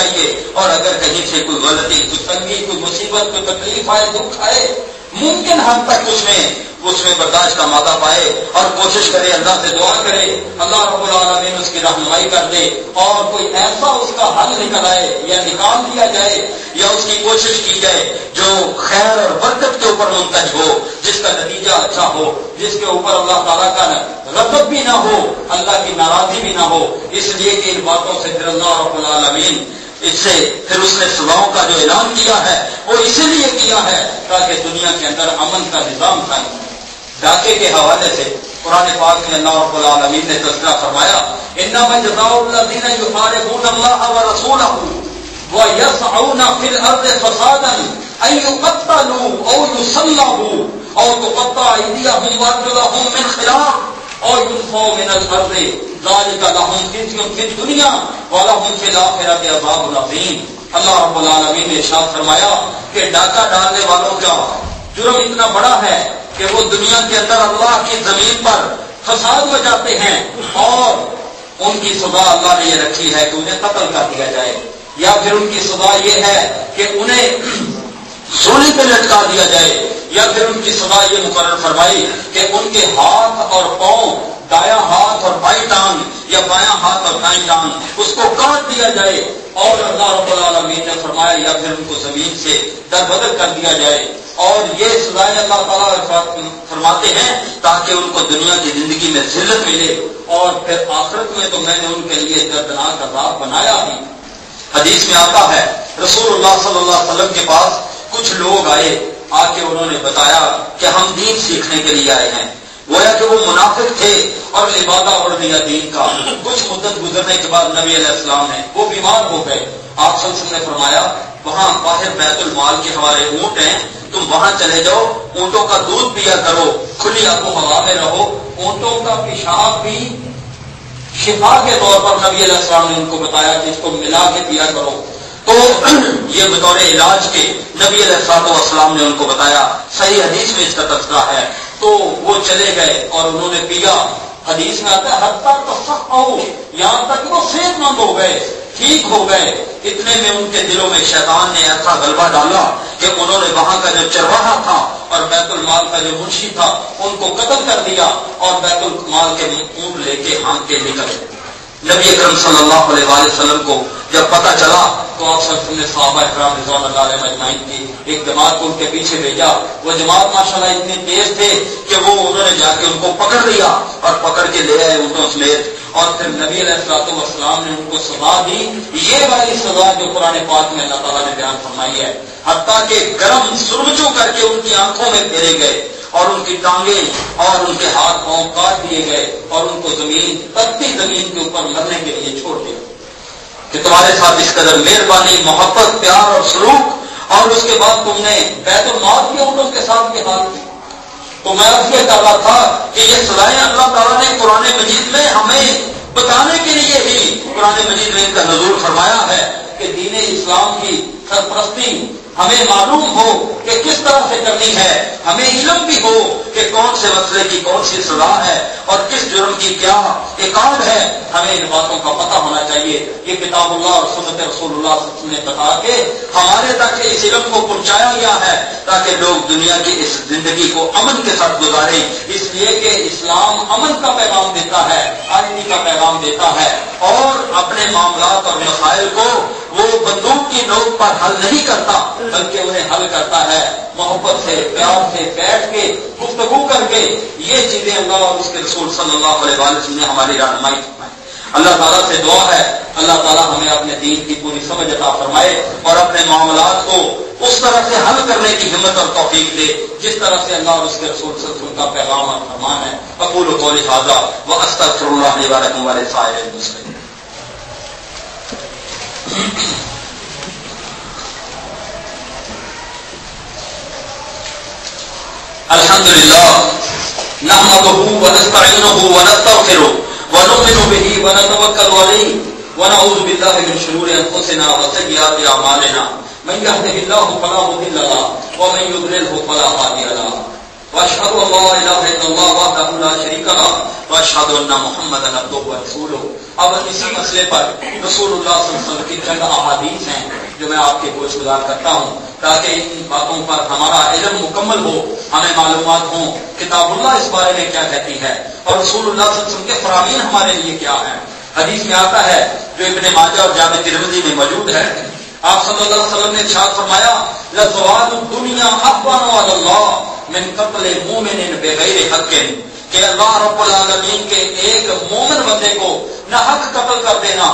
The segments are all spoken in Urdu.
چاہیے، اور اگر کہیں سے کوئی غلطی، کوئی تنگی، کوئی مصیبت، کوئی تکلیف آئے، دکھ آئے، ممکن حد تک اس میں برداشت کا مادہ پائے اور کوشش کرے، اللہ سے دعا کرے، اللہ رب العالمین اس کی رہنمائی کر دے، اور کوئی ایسا اس کا حل نکل آئے یا نکال دیا جائے یا اس کی کوشش کی جائے جو خیر اور برکت کے اوپر منتج ہو، جس کا نتیجہ اچھا ہو، جس کے اوپر اللہ تعالیٰ کا غضب بھی نہ ہو، اللہ کی ناراضی بھی نہ ہو۔ اس لیے کہ ان باتوں سے پھر اللہ رب العالمین اس سے پھر اس نے سزاؤں کا جو اعلان کیا ہے وہ اسی لیے کیا ہے تاکہ دنیا کے اندر امن کا نظام قائم ہو۔ ڈاکے کے حوالے سے قرآن پاک میں اللہ رب العالمین نے تذکرہ فرمایا، انما جزاء الذین یحاربون اللہ ورسولہ ویسعون فی الارض فسادا ان یقتلوا او یصلبوا او تقطع ایدیہم وارجلہم من خلاف او ينفوا من الارض ذلك لهم خزي في الدنيا ولهم في الاخرة عذاب عظيم۔ اللہ رب العالمین نے ارشاد فرمایا کہ ڈاکہ ڈالنے والوں کا جرم اتنا بڑا ہے کہ وہ دنیا کے اندر اللہ کی زمین پر فساد مچاتے ہیں، اور ان کی سزا اللہ نے یہ رکھی ہے کہ انہیں قتل کر دیا جائے، یا پھر ان کی سزا یہ ہے کہ انہیں سولی پہ لٹکا دیا جائے، یا پھر ان کی سزا یہ مقرر فرمائی کہ ان کے ہاتھ اور پاؤں، دایاں ہاتھ اور بائیں ٹانگ یا بایاں ہاتھ اور دائیں ٹانگ اس کو کاٹ دیا جائے، اور اللہ رب العالمین نے فرمایا یا پھر ان کو زمین سے دربدر کر دیا جائے۔ اور یہ سزائیں اللہ تعالیٰ فرماتے ہیں تاکہ ان کو دنیا کی زندگی میں ذلت ملے، اور پھر آخرت میں تو میں نے ان کے لیے دردناک عذاب بنایا ہی۔ حدیث میں آتا ہے رسول اللہ صلی اللہ علیہ وسلم کے پاس کچھ لوگ آئے، آ کے انہوں نے بتایا کہ ہم دین سیکھنے کے لیے آئے ہیں۔ گویا کہ وہ منافق تھے اور لبادہ اڑ دیا دین کا۔ کچھ مدت گزرنے کے بعد نبی علیہ السلام نے وہ بیمار ہو گئے، آپ صلی اللہ علیہ وسلم نے فرمایا وہاں باہر بیت المال کے ہمارے اونٹ ہیں، تم وہاں چلے جاؤ، اونٹوں کا دودھ پیا کرو، کھلی آب و ہوا میں رہو، اونٹوں کا پیشاب بھی شفا کے طور پر نبی علیہ السلام نے ان کو بتایا کہ اس کو ملا کے پیا کرو۔ تو یہ بطور علاج کے نبی علیہ السلام نے ان کو بتایا، صحیح حدیث میں اس کا تذکرہ ہے۔ تو وہ چلے گئے اور انہوں نے پیا، حدیث میں آتا ہے حتیٰ تصححوا، یہاں تک وہ صحت مند ہو گئے، ٹھیک ہو گئے۔ اتنے میں ان کے دلوں میں شیطان نے ایسا غلبہ ڈالا کہ انہوں نے وہاں کا جو چرواہا تھا اور بیت المال کا جو منشی تھا ان کو قتل کر دیا، اور بیت المال کے اونٹ لے کے ہانک کے نکل گئے۔ نبی اکرم صلی اللہ علیہ وسلم کو جب پتہ چلا تو آپ صلی اللہ علیہ وسلم نے صحابہ اکرام رضوان اللہ علیہم اجمعین کی ایک جماعت کو ان کے پیچھے بھیجا۔ وہ جماعت ماشاءاللہ اتنے تیز تھے کہ وہ انہوں نے جا کے ان کو پکڑ لیا اور پکڑ کے لے آئے اونٹوں سمیت، اور پھر نبی علیہ السلام نے ان کو سزا دی، یہ والی سزا جو قرآن پاک میں اللہ تعالیٰ نے بیان فرمائی ہے، حتیٰ کہ گرم سرمچوں کر کے ان کی آنکھوں میں پھیرے گئے، اور ان کی ٹانگیں اور ان کے ہاتھ پاؤں کاٹ دیے گئے، اور ان کو تپتی زمین کے اوپر مرنے کے لیے چھوڑ دیا کہ تمہارے ساتھ اس قدر مہربانی، محبت، پیار اور سلوک، اور اس کے بعد تم نے بیت المال کے اونٹوں کے ساتھ یہ حال کی۔ تو میں اب یہ کہہ رہا تھا کہ یہ سزائیں اللہ تعالیٰ نے قرآن مجید میں ہمیں بتانے کے لیے ہی قرآن مجید میں ان کا نزول فرمایا ہے کہ دین اسلام کی سرپرستی ہمیں معلوم ہو کہ کس طرح سے کرنی ہے، ہمیں علم بھی ہو کہ کون سے مسئلے کی کون سی سزا ہے اور کس جرم کی کیا عقاب ہے، ہمیں ان باتوں کا پتہ ہونا چاہیے۔ یہ کتاب اللہ اور سنت رسول اللہ صلی اللہ علیہ وسلم نے بتا کے ہمارے تک اس علم کو پہنچایا گیا ہے تاکہ لوگ دنیا کی اس زندگی کو امن کے ساتھ گزاریں، اس لیے کہ اسلام امن کا پیغام دیتا ہے، آزادی کا پیغام دیتا ہے، اور اپنے معاملات اور مسائل کو وہ بندوق کی نوک پر حل نہیں کرتا بلکہ انہیں حل کرتا ہے محبت سے، پیار سے، بیٹھ کے گفتگو کر کے۔ یہ چیزیں اللہ اور اس کے رسول صلی اللہ علیہ وسلم نے ہماری رہنمائی فرمائی۔ اللہ تعالیٰ سے دعا ہے اللہ تعالیٰ ہمیں اپنے دین کی پوری سمجھ عطا فرمائے اور اپنے معاملات کو اس طرح سے حل کرنے کی ہمت اور توفیق دے جس طرح سے اللہ اور اس کے رسول صلی اللہ علیہ وسلم کا پیغام اور فرمان ہے۔ اقول قولی ھذا واستغفر اللہ لی ولکم ولسائر المسلمین۔ الحمد للہ نحمده ونستعینه ونستغفره ونؤمن به ونتوکل علیہ ونعوذ باللہ من شرور انفسنا وسیئات اعمالنا من یهده اللہ فلا مضل له ومن یضلل فلا هادی له واشهد ان لا اله الا الله وحده لا شريك له واشهد ان محمدا عبده ورسوله. اب اسی مسئلے پر رسول اللہ صلی اللہ علیہ وسلم کی چند احادیث ہیں جو میں آپ کے گوش گزار کرتا ہوں تاکہ ان باتوں پر ہمارا علم مکمل ہو، ہمیں معلومات ہوں کتاب اللہ اس بارے میں کیا کہتی ہے اور رسول اللہ صلی اللہ علیہ وسلم کے فرامین ہمارے لیے کیا ہیں. حدیث میں آتا ہے جو ابن ماجہ اور جامع ترمذی میں موجود ہے، آپ صلی اللہ علیہ وسلم نے ارشاد فرمایا لزوال الدنیا احوان علی اللہ من قتل مومن بغیر حق، کہ اللہ رب العالمین کے ایک مومن بندے کو نہ حق قتل کر دینا،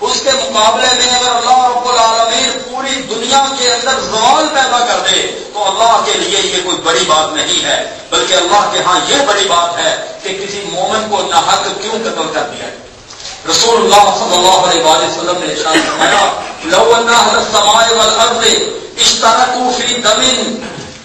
اس کے مقابلے میں اگر اللہ رب العالمین پوری دنیا کے اندر زوال پیدا کر دے تو اللہ کے لیے یہ کوئی بڑی بات نہیں ہے، بلکہ اللہ کے ہاں یہ بڑی بات ہے کہ کسی مومن کو نہ حق کیوں قتل کر دیا. رسول اللہ صلی اللہ علیہ وسلم نے ارشاد فرمایا لو ان اهل السماء والارض اشتركوا في دم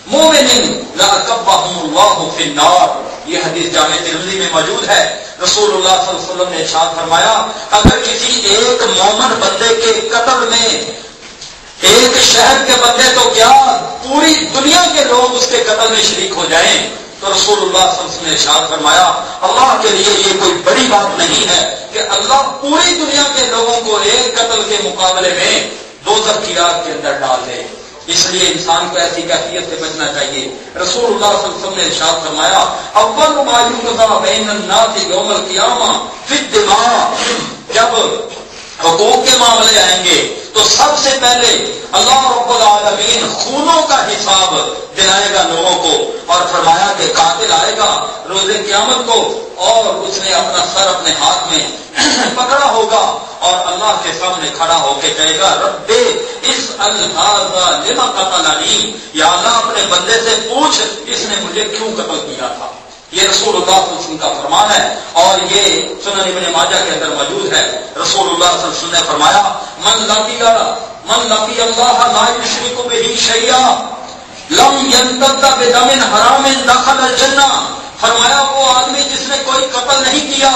مؤمن لاكبهم الله في النار. یہ حدیث جامع ترمذی میں موجود ہے. رسول اللہ صلی اللہ علیہ وسلم نے ارشاد فرمایا اگر کسی ایک مومن بندے کے قتل میں ایک شہر کے بندے تو کیا پوری دنیا کے لوگ اس کے قتل میں شریک ہو جائیں تو رسول اللہ صلی اللہ علیہ وسلم نے ارشاد فرمایا اللہ کے لیے یہ کوئی بڑی بات نہیں ہے کہ اللہ پوری دنیا کے لوگوں کو ایک قتل کے مقابلے میں دوزخ کی آگ کے اندر ڈال دے. اس لیے انسان کو ایسی کیفیت سے بچنا چاہیے. رسول اللہ صلی اللہ علیہ وسلم نے ارشاد فرمایا اول ما یقضی بین الناس یوم القیامہ فی الدماء، جب حقوق کے معاملے آئیں گے تو سب سے پہلے اللہ رب العالمین خونوں کا حساب دلائے گا لوگوں کو اور فرمایا کہ قاتل آئے گا روز قیامت کو اور اس نے اپنا سر اپنے ہاتھ میں پکڑا ہوگا اور اللہ کے سامنے کھڑا ہو کے کہے گا رب اس الحاظ لما قتلنی، یا اللہ اپنے بندے سے پوچھ اس نے مجھے کیوں قتل کیا تھا. یہ رسول اللہ صلی اللہ علیہ وسلم کا فرمان ہے اور یہ سنن ابن ماجہ کے اندر موجود ہے. رسول اللہ صلی اللہ علیہ وسلم نے فرمایا من لقی اللہ لا یشرک بہ شیئا لم ینتد بدم حرام دخل الجنہ. فرمایا وہ آدمی جس نے کوئی قتل نہیں کیا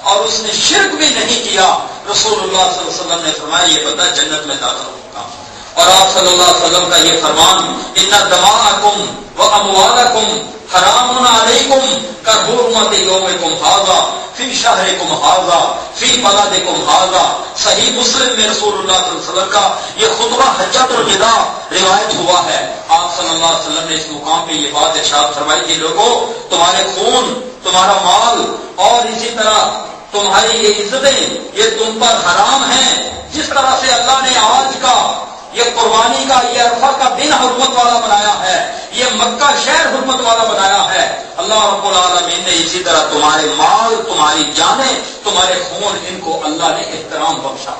اور اس نے شرک بھی نہیں کیا، رسول اللہ صلی اللہ علیہ وسلم نے فرمایا یہ بندہ جنت میں داخل ہوگا. اور آپ صلی اللہ علیہ وسلم کا یہ فرمان ان دماءکم و اموالکم حرام علیکم کحرمت یومکم ھذا فی شہرکم ھذا فی بلدکم ھذا. صحیح مسلم میں رسول اللہ صلی اللہ علیہ وسلم کا یہ خطبہ حجۃ الوداع روایت ہوا ہے. آپ صلی اللہ علیہ وسلم نے اس مقام پہ یہ بات ارشاد فرمائی کہ لوگوں تمہارے خون، تمہارا مال اور اسی طرح تمہاری یہ عزتیں یہ تم پر حرام ہیں. جس طرح سے اللہ نے آج کا یہ قربانی کا یہ عرفہ کا دن حرمت والا بنایا ہے، یہ مکہ شہر حرمت والا بنایا ہے، اللہ رب العالمین نے اسی طرح تمہارے مال، تمہاری جانیں، تمہارے خون، ان کو اللہ نے احترام بخشا.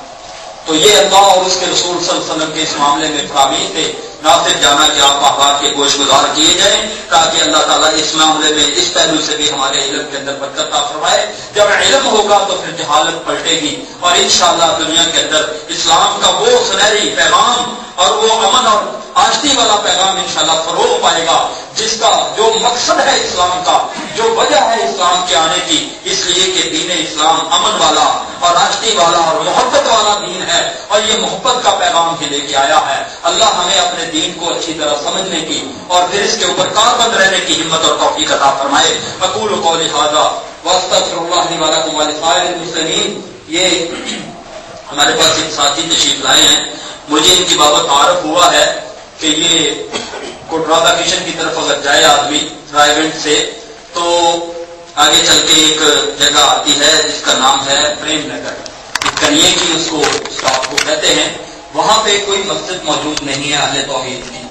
تو یہ اللہ اور اس کے رسول صلی اللہ علیہ وسلم کے اس معاملے میں فرامین تھے. ناصر جانا کہ آپ احباب کے گوش گزار کیے جائیں تاکہ اللہ تعالیٰ اس معاملے میں اس پہلو سے بھی ہمارے علم کے اندر برکت عطا فرمائے. جب علم ہوگا تو پھر جہالت پلٹے گی اور انشاءاللہ دنیا کے اندر اسلام کا وہ سنہری پیغام اور وہ امن اور آشتی والا پیغام انشاءاللہ فروغ پائے گا جس کا جو مقصد ہے اسلام کا، جو وجہ ہے اسلام کے آنے کی، اس لیے کہ دین اسلام امن والا اور آشتی والا اور محبت والا دین ہے اور یہ محبت کا پیغام بھی لے کے آیا ہے. اللہ ہمیں اپنے دین کو اچھی طرح سمجھنے کی اور پھر اس کے اوپر کاربند رہنے کی ہمت اور توفیق عطا فرمائے. اقول قولی ھذا واستغفر اللہ لی ولکم ولسائر المسلمین. یہ ہمارے پاس ایک ساتھی تشریف لائے ہیں، مجھے ان کی بابت تعارف ہوا ہے کہ یہ کوٹرادہ کشن کی طرف اگر جائے آدمی رائے سے تو آگے چل کے ایک جگہ آتی ہے جس کا نام ہے پریم نگر، کنیے کی اس کو اسٹاپ کو کہتے ہیں. وہاں پہ کوئی مسجد موجود نہیں ہے اہل توحید کی.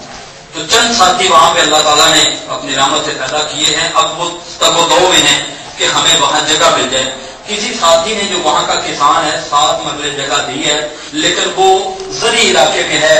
تو چند ساتھی وہاں پہ اللہ تعالیٰ نے اپنی رحمت سے پیدا کیے ہیں. اب وہ تب و دو میں ہیں کہ ہمیں وہاں جگہ مل جائے. کسی ساتھی نے جو وہاں کا کسان ہے 7 مرلے جگہ دی ہے لیکن وہ زرعی علاقے میں ہے،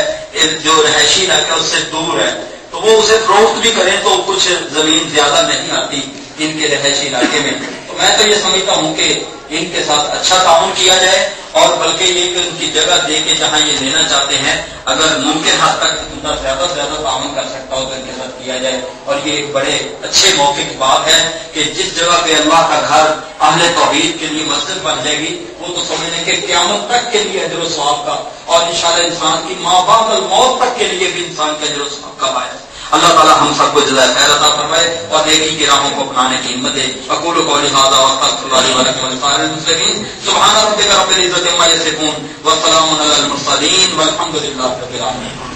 جو رہائشی علاقہ اس سے دور ہے، تو وہ اسے فروخت بھی کریں تو کچھ زمین زیادہ نہیں آتی ان کے رہائشی علاقے میں. تو میں تو یہ سمجھتا ہوں کہ ان کے ساتھ اچھا تعاون کیا جائے اور بلکہ یہ کہ ان کی جگہ دے کے جہاں یہ لینا چاہتے ہیں اگر ممکن حد تک ان کا زیادہ سے زیادہ تعاون کر سکتا ہو تو ان کے ساتھ کیا جائے. اور یہ ایک بڑے اچھے موقع کی بات ہے کہ جس جگہ پہ اللہ کا گھر اہل توحید کے لیے مسجد بن جائے گی وہ تو سمجھنے کہ قیامت تک کے لیے اجر و ثواب کا اور انشاءاللہ انسان کی ماں باپ الموت تک کے لیے بھی انسان کے اجر و ثواب کا باعث. اللہ تعالیٰ ہم سب کو جزائے خیر عطا فرمائے اور نیکی کی راہوں کو اپنانے کی ہمت دے. اقول قولی ھذا واستغفر اللہ لی ولکم ولسائر المسلمین. سبحان ربک رب العزۃ عما یصفون وسلام علی المرسلین والحمد للہ رب العالمین.